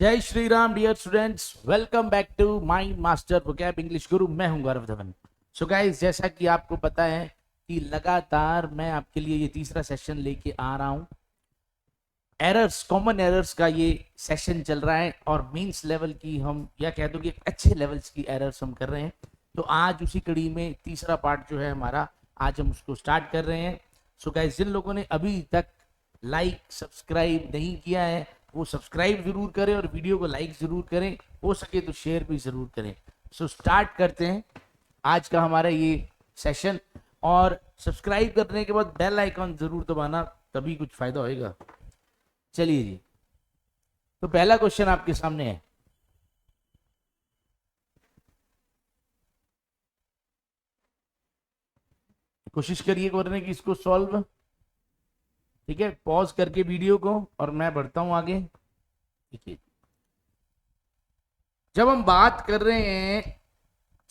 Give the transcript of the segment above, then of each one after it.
जय Shri Ram dear students, welcome back to my master vocab English guru. मैं हूं गौरव Dhawan. So guys, जैसा कि आपको पता है कि लगातार मैं आपके लिए ये तीसरा सेशन लेके आ रहा हूं। एरर्स, कॉमन एरर्स का ये सेशन चल रहा है और मींस लेवल की हम या कह दो कि अच्छे लेवल्स की एरर्स हम कर रहे हैं। तो आज उसी कड़ी में तीसरा पार्ट जो है हमारा, आज हम उसको स्टार्ट कर रहे हैं। सो गाइस, जिन लोगों ने अभी तक लाइक सब्सक्राइब नहीं किया है वो सब्सक्राइब जरूर करें और वीडियो को लाइक जरूर करें, हो सके तो शेयर भी जरूर करें। सो स्टार्ट करते हैं आज का हमारा ये सेशन। और सब्सक्राइब करने के बाद बेल आइकॉन जरूर दबाना, तभी कुछ फायदा होएगा। चलिए जी, तो पहला क्वेश्चन आपके सामने है। कोशिश करिए करने की इसको सॉल्व। ठीक है, पॉज करके वीडियो को और मैं बढ़ता हूं आगे। ठीक है, जब हम बात कर रहे हैं,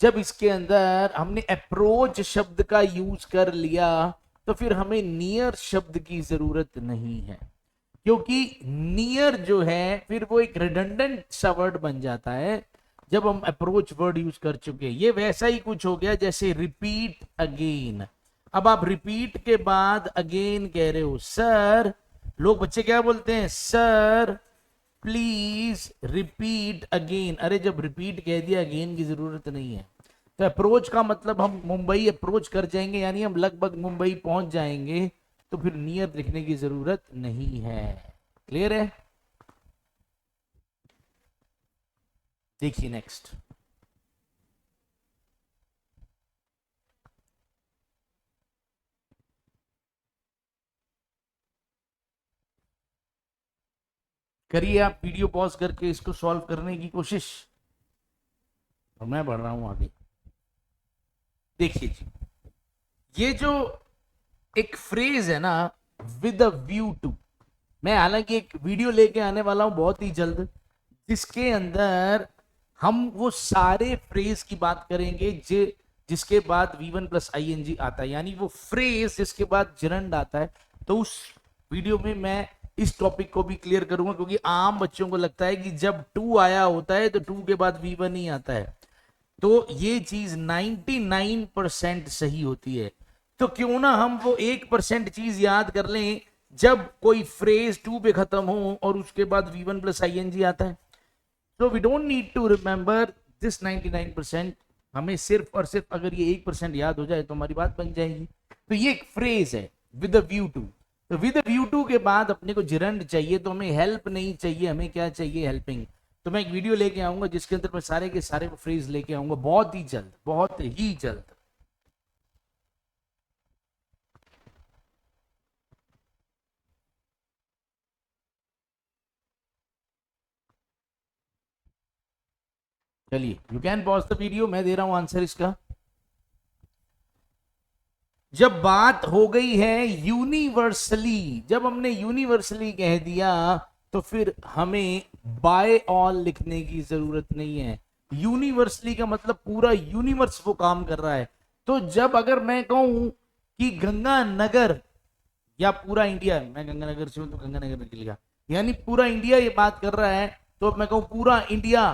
जब इसके अंदर हमने अप्रोच शब्द का यूज कर लिया तो फिर हमें नियर शब्द की जरूरत नहीं है, क्योंकि नियर जो है फिर वो एक रिडंडेंट सा वर्ड बन जाता है जब हम अप्रोच वर्ड यूज कर चुके। ये वैसा ही कुछ हो गया जैसे रिपीट अगेन। अब आप रिपीट के बाद अगेन कह रहे हो सर, लोग बच्चे क्या बोलते हैं, सर प्लीज रिपीट अगेन। अरे जब रिपीट कह दिया अगेन की जरूरत नहीं है। तो अप्रोच का मतलब हम मुंबई अप्रोच कर जाएंगे, यानी हम लगभग मुंबई पहुंच जाएंगे, तो फिर नियर लिखने की जरूरत नहीं है। क्लियर है? देखिए नेक्स्ट। करिए आप वीडियो पॉज करके इसको सॉल्व करने की कोशिश, और मैं बढ़ रहा हूं आगे। देखिए जी, ये जो एक फ्रेज है ना, विद अ व्यू टू, मैं हालांकि एक वीडियो लेके आने वाला हूं बहुत ही जल्द, जिसके अंदर हम वो सारे फ्रेज की बात करेंगे जिसके बाद V1 प्लस ING आता है, यानी वो फ्रेज जिसके बाद जिरंड आता है। तो उस वीडियो में मैं इस टॉपिक को भी क्लियर करूंगा, क्योंकि आम बच्चों को लगता है कि जब टू आया होता है तो टू के बाद V1 ही आता है। तो ये चीज 99% सही होती है। तो क्यों ना हम वो 1% चीज याद कर लें, जब कोई फ्रेज टू पे खत्म हो और उसके बाद V1 प्लस ING आता है। तो we don't need to remember this 99%। हमें सिर्फ और सिर्फ अगर ये 1% याद हो जाए तो हमारी बात बन जाएगी। तो ये एक फ्रेज है, विद अ व्यू टू। तो विद अ व्यू टू के बाद अपने को जिरंड चाहिए, तो हमें हेल्प नहीं चाहिए, हमें क्या चाहिए, हेल्पिंग। तो मैं एक वीडियो लेके आऊंगा जिसके अंदर मैं सारे के सारे फ्रेज लेके आऊंगा बहुत ही जल्द, बहुत ही जल्द। चलिए, you can pause the video, मैं दे रहा हूं आंसर इसका। जब बात हो गई है यूनिवर्सली, जब हमने यूनिवर्सली कह दिया तो फिर हमें बाय ऑल लिखने की जरूरत नहीं है। यूनिवर्सली का मतलब पूरा यूनिवर्स वो काम कर रहा है। तो जब अगर मैं कहूं कि गंगानगर या पूरा इंडिया, मैं गंगानगर से हूं तो गंगानगर निकल गया, यानी पूरा इंडिया ये बात कर रहा है, तो अब मैं कहूं पूरा इंडिया,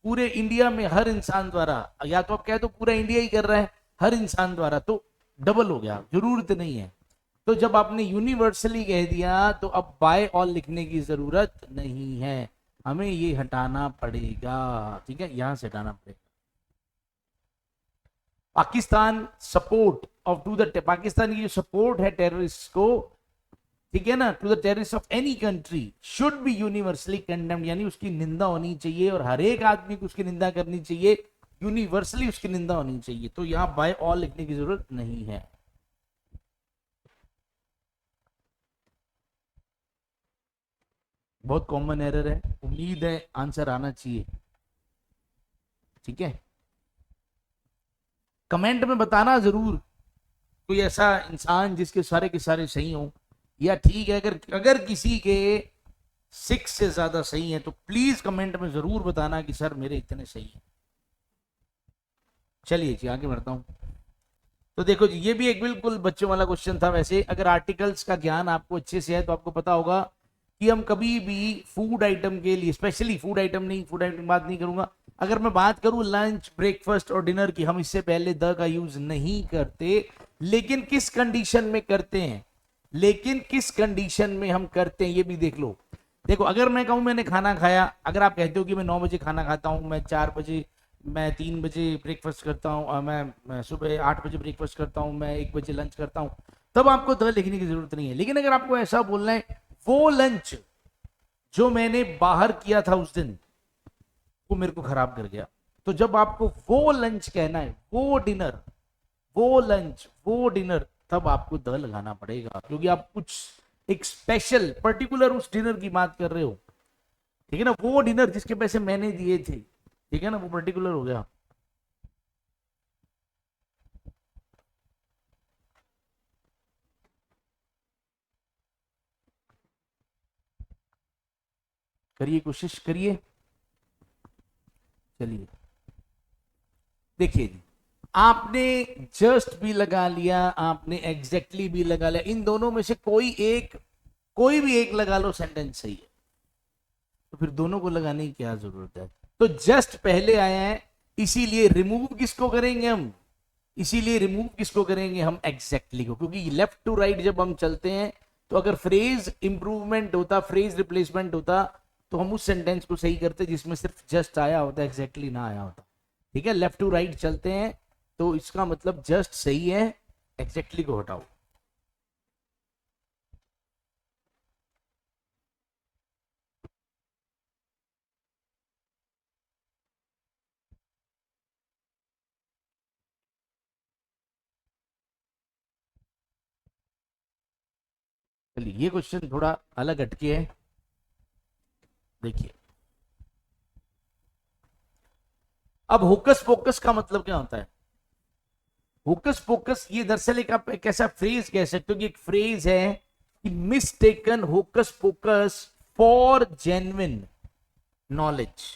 पूरे इंडिया में हर इंसान द्वारा, या तो आप कह दो पूरा इंडिया ही कर रहा है हर इंसान द्वारा, तो डबल हो गया, जरूरत नहीं है। तो जब आपने यूनिवर्सली कह दिया तो अब बाय ऑल लिखने की जरूरत नहीं है, हमें ये हटाना पड़ेगा। ठीक है, यहां से हटाना पड़ेगा। Pakistan support of to the, Pakistan की जो सपोर्ट है टेररिस्ट को, ठीक है ना, to the terrorist of any country should be universally condemned, यानी उसकी निंदा होनी चाहिए और हर एक आदमी को उसकी निंदा करनी चाहिए, यूनिवर्सली उसकी निंदा होनी चाहिए। तो यहां बाय ऑल लिखने की जरूरत नहीं है। बहुत कॉमन एरर है, उम्मीद है आंसर आना चाहिए। ठीक है, कमेंट में बताना जरूर कोई ऐसा इंसान जिसके सारे के सारे सही हो, या ठीक है अगर अगर किसी के 6 से ज्यादा सही है तो प्लीज कमेंट में जरूर बताना कि सर मेरे इतने सही है। चलिए जी, आगे बढ़ता हूं। तो देखो जी, ये भी एक बिल्कुल बच्चों वाला क्वेश्चन था। वैसे अगर आर्टिकल्स का ज्ञान आपको अच्छे से है तो आपको पता होगा कि हम कभी भी फूड आइटम के लिए, स्पेशली फूड आइटम नहीं, फूड आइटम बात नहीं करूंगा, अगर मैं बात करूं लंच, ब्रेकफास्ट और डिनर की, हम इससे पहले द का यूज नहीं करते। लेकिन किस कंडीशन में करते हैं, लेकिन किस कंडीशन में हम करते हैं ये भी देख लो। देखो, अगर मैं कहूं मैंने खाना खाया, अगर आप कहते हो कि मैं 9 बजे खाना खाता हूं, मैं 4 बजे, मैं 3 बजे ब्रेकफास्ट करता हूं, और मैं सुबह 8 बजे ब्रेकफास्ट करता हूं, मैं 1 बजे लंच करता हूं, तब आपको द लिखने की जरूरत नहीं है। लेकिन अगर आपको ऐसा बोलना है वो लंच जो मैंने बाहर किया था उस दिन, वो मेरे को खराब कर गया, तो जब आपको वो लंच कहना है, वो डिनर, वो लंच, वो डिनर, तब आपको द लगाना पड़ेगा, क्योंकि आप कुछ एक स्पेशल पर्टिकुलर उस डिनर की बात कर रहे हो। ठीक है ना, वो डिनर जिसके पैसे मैंने दिए थे, ठीक है ना, वो पर्टिकुलर हो गया। करिए, कोशिश करिए। चलिए, देखिए जी, आपने जस्ट भी लगा लिया, आपने एग्जैक्टली भी लगा लिया, इन दोनों में से कोई एक, कोई भी एक लगा लो, सेंटेंस सही है। तो फिर दोनों को लगाने की क्या जरूरत है। तो जस्ट पहले आया है, इसीलिए रिमूव किसको करेंगे हम, इसीलिए रिमूव किसको करेंगे हम, एग्जैक्टली को, क्योंकि लेफ्ट टू राइट जब हम चलते हैं, तो अगर फ्रेज इंप्रूवमेंट होता, फ्रेज रिप्लेसमेंट होता, तो हम उस सेंटेंस को सही करते जिसमें सिर्फ जस्ट आया होता, एग्जैक्टली ना आया होता। ठीक है, लेफ्ट टू राइट चलते हैं, तो इसका मतलब जस्ट सही है, एग्जैक्टली को हटाओ। चलिए, ये क्वेश्चन थोड़ा अलग हटके है। देखिए, अब होकस पोकस का मतलब क्या होता है। होकस पोकस ये दरअसल एक, आप एक ऐसा फ्रेज कह सकते हो कि एक फ्रेज है कि mistaken hocus pocus for genuine knowledge,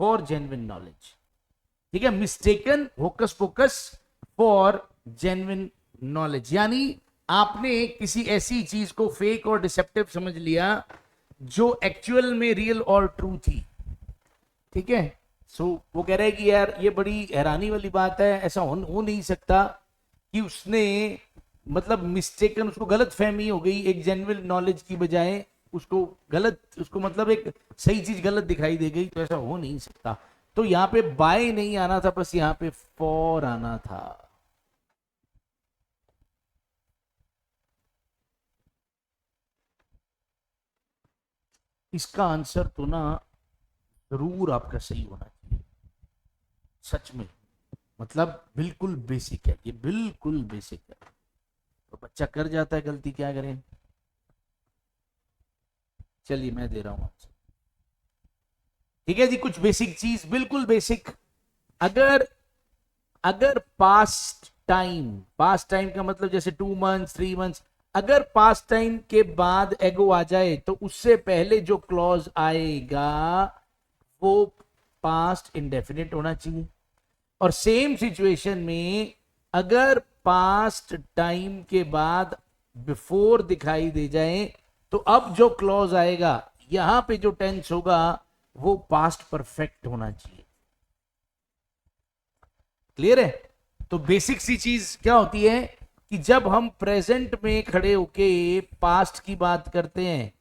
for genuine knowledge. ठीक है, mistaken hocus pocus for genuine knowledge, यानी आपने किसी ऐसी चीज को फेक और डिसेप्टिव समझ लिया जो एक्चुअल में रियल और ट्रू थी। ठीक है, सो वो कह रहे हैं कि यार ये बड़ी हैरानी वाली बात है, ऐसा हो नहीं सकता कि उसने, मतलब मिस्टेकन, उसको गलत फहमी हो गई, एक जेन्युइन नॉलेज की बजाय उसको गलत, उसको मतलब एक सही चीज गलत दिखाई दे गई, तो ऐसा हो नहीं सकता। तो यहाँ पे बाय नहीं आना था, बस यहाँ पे फॉर आना था। इसका आंसर तो ना जरूर आपका सही होना चाहिए, सच में, मतलब बिल्कुल बेसिक है, ये बिल्कुल बेसिक है। तो बच्चा कर जाता है गलती, क्या करें। चलिए, मैं दे रहा हूं आंसर। ठीक है जी, कुछ बेसिक चीज, बिल्कुल बेसिक। अगर अगर पास्ट टाइम का मतलब जैसे 2 मंथ्स, 3 मंथ्स, अगर पास्ट टाइम के बाद एगो आ जाए, तो उससे पहले जो क्लॉज आएगा वो पास्ट इंडेफिनिट होना चाहिए। और सेम सिचुएशन में अगर पास्ट टाइम के बाद बिफोर दिखाई दे जाए, तो अब जो क्लॉज आएगा, यहां पे जो टेंस होगा, वो पास्ट परफेक्ट होना चाहिए। क्लियर है। तो बेसिक सी चीज क्या होती है कि जब हम प्रेजेंट में खड़े होके पास्ट की बात करते हैं,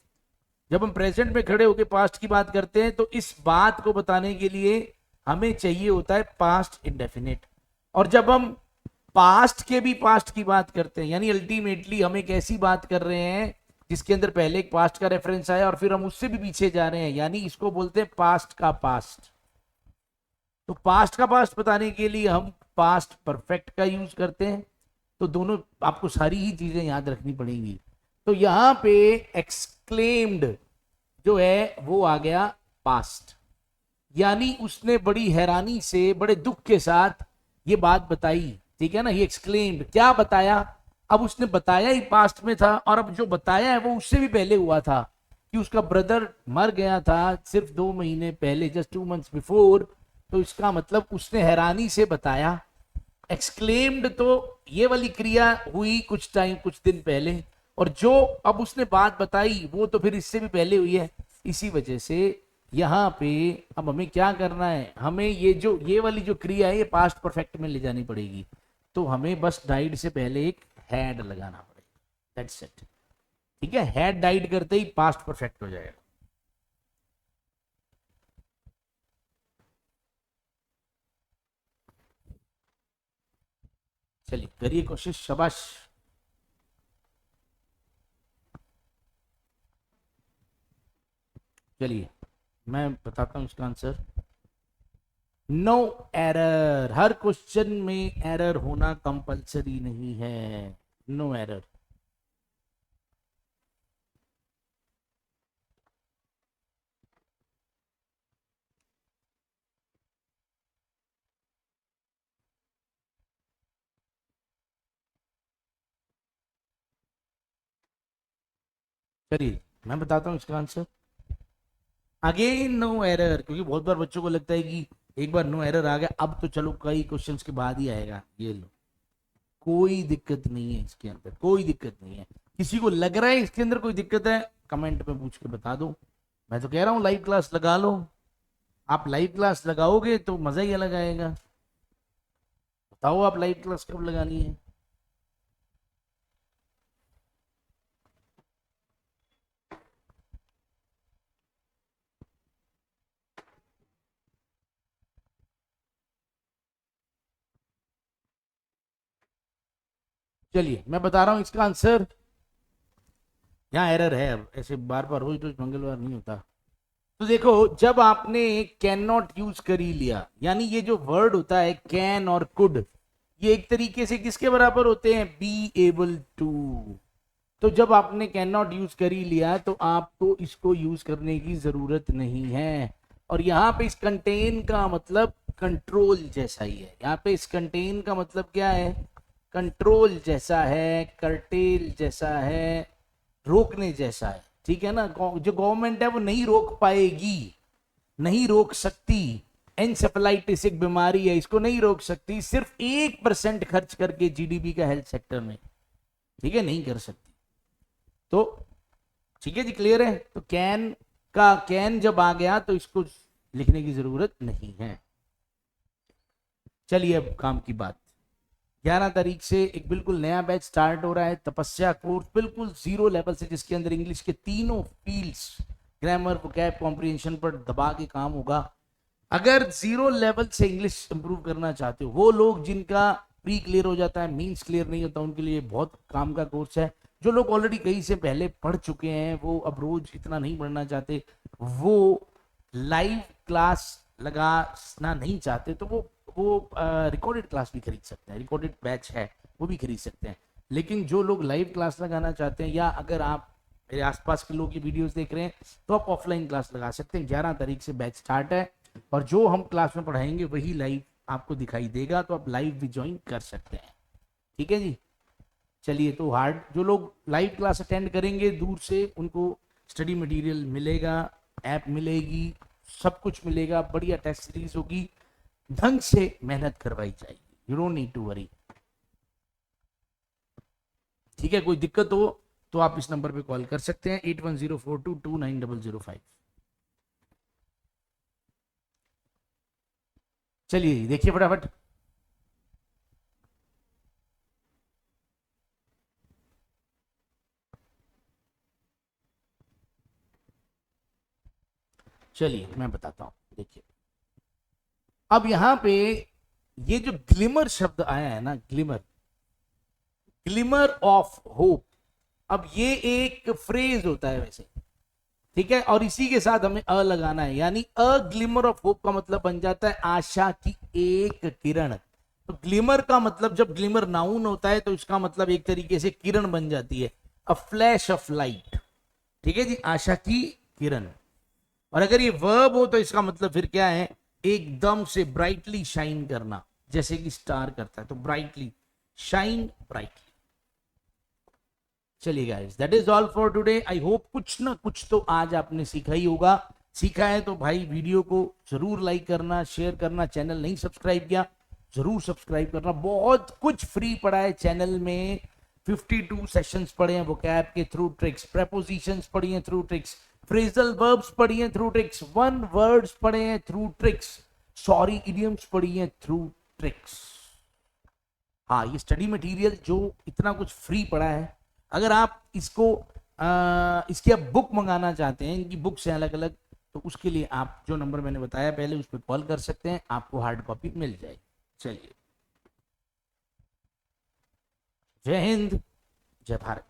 जब हम प्रेजेंट में खड़े होके पास्ट की बात करते हैं, तो इस बात को बताने के लिए हमें चाहिए होता है पास्ट इंडेफिनिट। और जब हम पास्ट के भी पास्ट की बात करते हैं, यानी अल्टीमेटली हम एक ऐसी बात कर रहे हैं जिसके अंदर पहले एक पास्ट का रेफरेंस आया और फिर हम उससे भी पीछे जा रहे हैं, यानी इसको बोलते हैं पास्ट का पास्ट। तो पास्ट का पास्ट बताने के लिए हम पास्ट परफेक्ट का यूज करते हैं। तो दोनों, आपको सारी ही चीजें याद रखनी पड़ेंगी। तो यहां पे एक्सक्लेम्ड जो है वो आ गया पास्ट, यानी उसने बड़ी हैरानी से, बड़े दुख के साथ ये बात बताई। ठीक है ना, ये एक्सक्लेम्ड, क्या बताया, अब उसने बताया ही पास्ट में था, और अब जो बताया है वो उससे भी पहले हुआ था, कि उसका ब्रदर मर गया था सिर्फ 2 महीने पहले, जस्ट 2 मंथ्स बिफोर। तो इसका मतलब उसने हैरानी से बताया। एक्सक्लेम्ड तो ये वाली क्रिया हुई कुछ टाइम, कुछ दिन पहले, और जो अब उसने बात बताई वो तो फिर इससे भी पहले हुई है। इसी वजह से यहाँ पे अब हमें क्या करना है, हमें ये वाली जो क्रिया है ये पास्ट परफेक्ट में ले जानी पड़ेगी। तो हमें बस डाइड से पहले एक हैड लगाना पड़ेगा, दैट्स इट। ठीक है, हैड डाइड करते ही पास्ट परफेक्ट हो जाएगा। चलिए करिए कोशिश, शाबाश। चलिए मैं बताता हूं इसका आंसर। नो एरर, हर क्वेश्चन में एरर होना कंपलसरी नहीं है, नो एरर। चलिए मैं बताता हूं इसका आंसर। अगेन नो एरर, क्योंकि बहुत बार बच्चों को लगता है कि एक बार नो एरर आ गया अब तो चलो कई क्वेश्चंस के बाद ही आएगा, ये लो कोई दिक्कत नहीं है इसके अंदर, कोई दिक्कत नहीं है। किसी को लग रहा है इसके अंदर कोई दिक्कत है कमेंट में पूछ के बता दो। मैं तो कह रहा हूँ लाइव क्लास लगा लो, आप लाइव क्लास लगाओगे तो मजा ही अलग आएगा। बताओ आप लाइव क्लास कब लगानी है। चलिए मैं बता रहा हूं इसका आंसर। यहाँ एरर है, अब ऐसे बार बार रोज रोज मंगलवार नहीं होता। तो देखो जब आपने कैन नॉट यूज कर ही लिया, यानी ये जो वर्ड होता है कैन और कुड, ये एक तरीके से किसके बराबर होते हैं, बी एबल टू। तो जब आपने कैन नॉट यूज कर ही लिया तो आपको इसको यूज करने की जरूरत नहीं है। और यहाँ पे इस कंटेन का मतलब कंट्रोल जैसा ही है, यहाँ पे इस कंटेन का मतलब क्या है, कंट्रोल जैसा है, कर्टेल जैसा है, रोकने जैसा है। ठीक है ना, जो गवर्नमेंट है वो नहीं रोक पाएगी, नहीं रोक सकती। एनसेफेलाइटिस एक बीमारी है, इसको नहीं रोक सकती सिर्फ 1% खर्च करके जीडीपी का हेल्थ सेक्टर में, ठीक है, नहीं कर सकती। तो ठीक है जी, क्लियर है। तो कैन का कैन जब आ गया तो इसको लिखने की जरूरत नहीं है। चलिए अब काम की बात। 11 तारीख से एक बिल्कुल नया बैच स्टार्ट हो रहा है, तपस्या कोर्स, बिल्कुल जीरो लेवल से, जिसके अंदर इंग्लिश के तीनों फील्ड्स, ग्रामर, वोकैब, कॉम्प्रिहेंशन पर दबा के काम होगा। अगर जीरो लेवल से इंग्लिश इंप्रूव करना चाहते हो, वो लोग जिनका प्री क्लियर हो जाता है, मींस क्लियर नहीं होता, उनके लिए बहुत काम का कोर्स है। जो लोग ऑलरेडी कहीं से पहले पढ़ चुके हैं, वो अब रोज इतना नहीं पढ़ना चाहते, वो लाइव क्लास लगाना नहीं चाहते, तो वो रिकॉर्डेड क्लास भी खरीद सकते हैं, रिकॉर्डेड बैच है वो भी खरीद सकते हैं। लेकिन जो लोग लाइव क्लास लगाना चाहते हैं, या अगर आप मेरे आसपास के लोग की वीडियोस देख रहे हैं, तो आप ऑफलाइन क्लास लगा सकते हैं। 11 तारीख से बैच स्टार्ट है और जो हम क्लास में पढ़ाएंगे वही लाइव आपको दिखाई देगा, तो आप लाइव भी ज्वाइन कर सकते हैं। ठीक है जी। चलिए, तो हार्ड जो लोग लाइव क्लास अटेंड करेंगे दूर से, उनको स्टडी मटेरियल मिलेगा, ऐप मिलेगी, सब कुछ मिलेगा, बढ़िया टेस्ट सीरीज होगी, ढंग से मेहनत करवाई जाएगी, you don't need to worry. ठीक है, कोई दिक्कत हो तो आप इस नंबर पे कॉल कर सकते हैं, 8104229005। चलिए देखिए फटाफट। चलिए मैं बताता हूं, देखिए अब यहां पे ये जो ग्लिमर शब्द आया है ना, ग्लिमर, ग्लिमर ऑफ होप, अब ये एक फ्रेज होता है वैसे, ठीक है, और इसी के साथ हमें अ लगाना है, यानी अ ग्लिमर ऑफ होप का मतलब बन जाता है आशा की एक किरण। तो ग्लिमर का मतलब, जब ग्लिमर नाउन होता है तो इसका मतलब एक तरीके से किरण बन जाती है, अ फ्लैश ऑफ लाइट। ठीक है जी, आशा की किरण। और अगर ये वर्ब हो तो इसका मतलब फिर क्या है, एकदम से ब्राइटली शाइन करना, जैसे कि स्टार करता है, तो ब्राइटली शाइन, ब्राइटली। चलिए guys, that is all for today. I hope कुछ ना कुछ तो आज आपने सीखा ही होगा। सीखा है तो भाई वीडियो को जरूर लाइक करना, शेयर करना, चैनल नहीं सब्सक्राइब किया जरूर सब्सक्राइब करना, बहुत कुछ फ्री पड़ा है चैनल में। 52 सेशंस पढ़े हैं वोकैब के थ्रू ट्रिक्स, प्रेपोजिशंस पढ़ी हैं थ्रू ट्रिक्स, फ्रेजल वर्ब्स पढ़ी हैं थ्रू ट्रिक्स, वन वर्ड्स पढ़े हैं थ्रू ट्रिक्स, सॉरी इडियम्स पढ़ी हैं थ्रू ट्रिक्स। हाँ, ये स्टडी मटेरियल जो इतना कुछ फ्री पड़ा है, अगर आप इसको इसकी आप बुक मंगाना चाहते हैं, इनकी बुक्स हैं अलग अलग, तो उसके लिए आप जो नंबर मैंने बताया पहले उस पर कॉल कर सकते हैं, आपको हार्ड कॉपी मिल जाएगी। चलिए, जय हिंद, जय भारत।